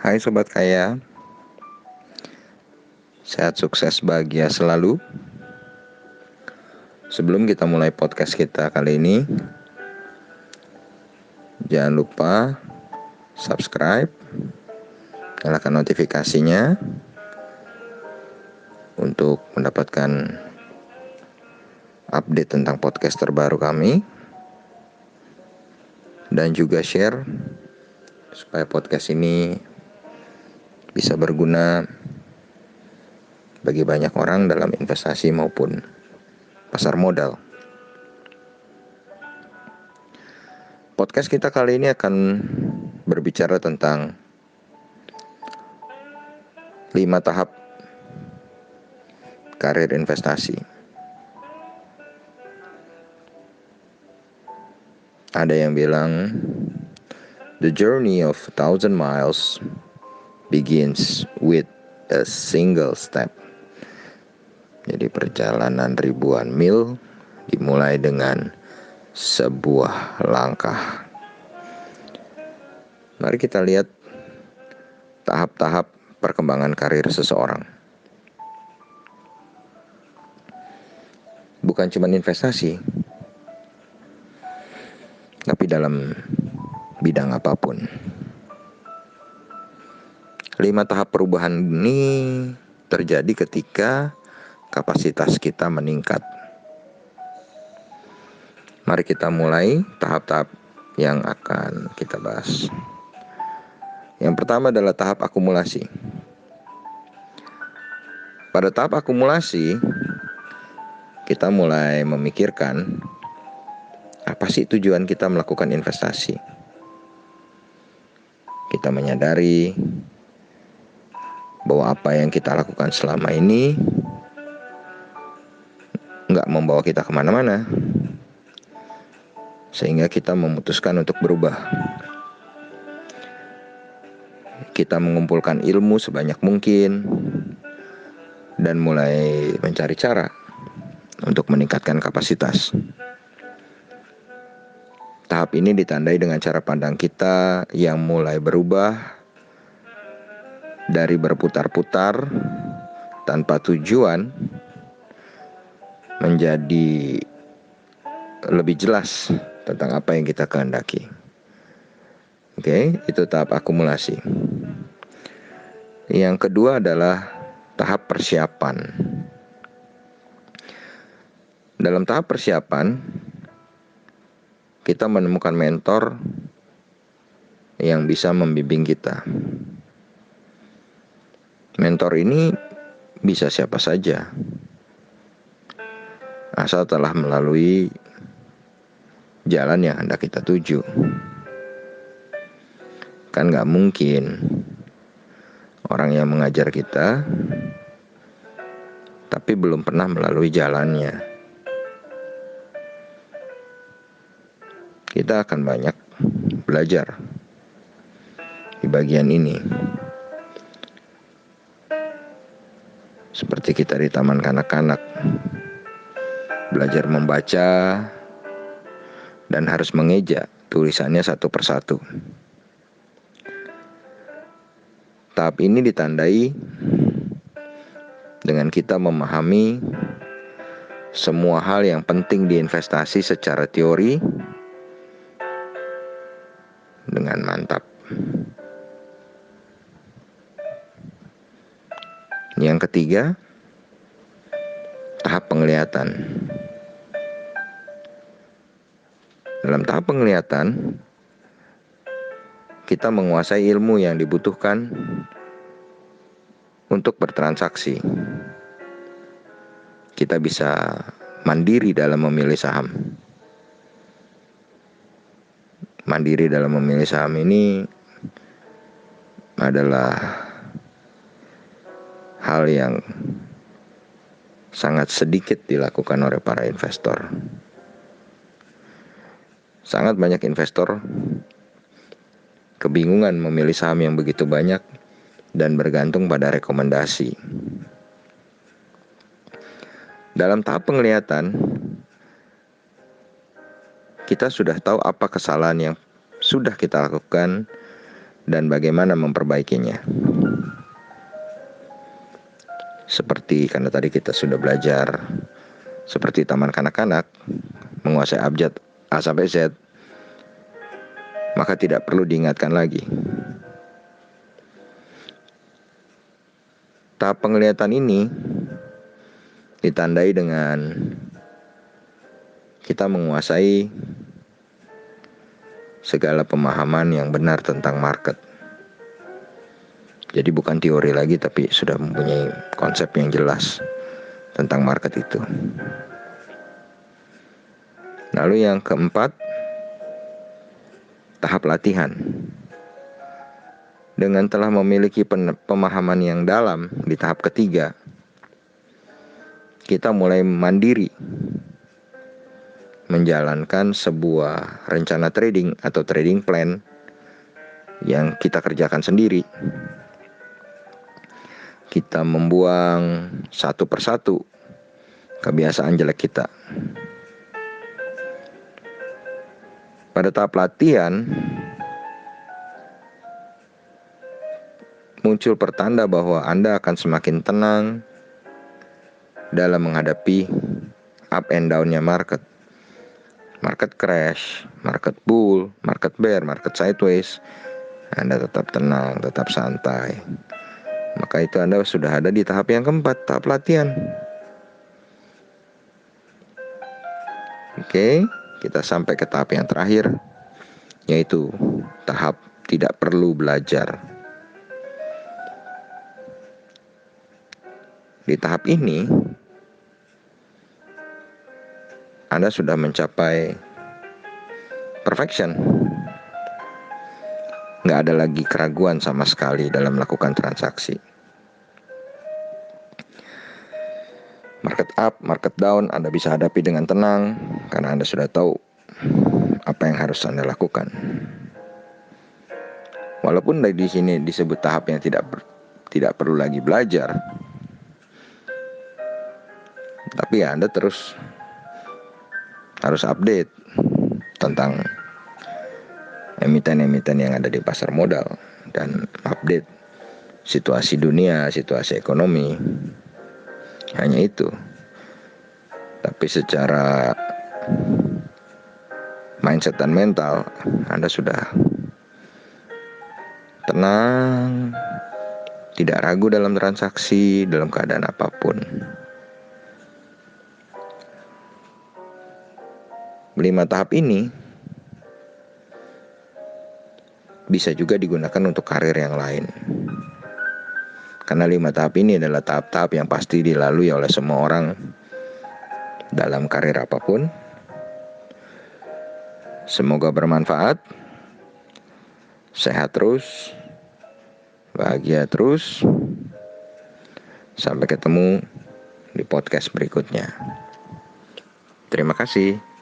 Hai Sobat Kaya, sehat sukses bahagia selalu. Sebelum kita mulai podcast kita kali ini, jangan lupa subscribe, nyalakan notifikasinya untuk mendapatkan update tentang podcast terbaru kami, dan juga share supaya podcast ini bisa berguna bagi banyak orang dalam investasi maupun pasar modal. Podcast kita kali ini akan berbicara tentang 5 tahap karir investasi. Ada yang bilang the journey of 1,000 miles begins with a single step. Jadi perjalanan ribuan mil dimulai dengan sebuah langkah. Mari kita lihat tahap-tahap perkembangan karir seseorang. Bukan cuma investasi, tapi dalam bidang apapun. 5 tahap perubahan ini terjadi ketika kapasitas kita meningkat. Mari kita mulai tahap-tahap yang akan kita bahas. Yang pertama adalah tahap akumulasi. Pada tahap akumulasi, kita mulai memikirkan apa sih tujuan kita melakukan investasi. Kita menyadari bahwa apa yang kita lakukan selama ini nggak membawa kita kemana-mana, sehingga kita memutuskan untuk berubah. Kita mengumpulkan ilmu sebanyak mungkin dan mulai mencari cara untuk meningkatkan kapasitas. Tahap ini ditandai dengan cara pandang kita yang mulai berubah dari berputar-putar tanpa tujuan menjadi lebih jelas tentang apa yang kita kehendaki. Oke, itu tahap akumulasi. Yang kedua adalah tahap persiapan. Dalam tahap persiapan, kita menemukan mentor yang bisa membimbing kita. Mentor ini bisa siapa saja, asal telah melalui jalan yang hendak kita tuju. Kan gak mungkin orang yang mengajar kita tapi belum pernah melalui jalannya. Kita akan banyak belajar di bagian ini. Seperti kita di taman kanak-kanak, belajar membaca dan harus mengeja tulisannya satu persatu. Tahap ini ditandai dengan kita memahami semua hal yang penting di investasi secara teori dengan mantap. Yang ketiga, tahap penglihatan. Dalam tahap penglihatan, kita menguasai ilmu yang dibutuhkan untuk bertransaksi. Kita bisa mandiri dalam memilih saham. Mandiri dalam memilih saham ini adalah hal yang sangat sedikit dilakukan oleh para investor. Sangat banyak investor kebingungan memilih saham yang begitu banyak dan bergantung pada rekomendasi. Dalam tahap penglihatan, kita sudah tahu apa kesalahan yang sudah kita lakukan dan bagaimana memperbaikinya. Seperti karena tadi kita sudah belajar seperti taman kanak-kanak, menguasai abjad A sampai Z, maka tidak perlu diingatkan lagi. Tahap penglihatan ini ditandai dengan kita menguasai segala pemahaman yang benar tentang market. Jadi bukan teori lagi, tapi sudah mempunyai konsep yang jelas tentang market itu. Lalu yang keempat, tahap latihan. Dengan telah memiliki pemahaman yang dalam di tahap ketiga, kita mulai mandiri menjalankan sebuah rencana trading atau trading plan yang kita kerjakan sendiri. Kita membuang satu persatu kebiasaan jelek kita. Pada tahap latihan, muncul pertanda bahwa Anda akan semakin tenang dalam menghadapi up and down-nya market. Market crash, market bull, market bear, market sideways, Anda tetap tenang, tetap santai. Maka itu Anda sudah ada di tahap yang keempat, tahap latihan. Oke, kita sampai ke tahap yang terakhir, yaitu tahap tidak perlu belajar. Di tahap ini, Anda sudah mencapai perfection. Nggak ada lagi keraguan sama sekali dalam melakukan transaksi. Market up, market down, Anda bisa hadapi dengan tenang karena Anda sudah tahu apa yang harus Anda lakukan. Walaupun di sini disebut tahap yang tidak perlu lagi belajar, tapi ya Anda terus harus update tentang emiten-emiten yang ada di pasar modal dan update situasi dunia, situasi ekonomi. Hanya itu. Tapi secara mindset dan mental, Anda sudah tenang, tidak ragu dalam transaksi, dalam keadaan apapun. 5 tahap ini bisa juga digunakan untuk karir yang lain. Karena 5 tahap ini adalah tahap-tahap yang pasti dilalui oleh semua orang dalam karir apapun. Semoga bermanfaat. Sehat terus, bahagia terus. Sampai ketemu di podcast berikutnya. Terima kasih.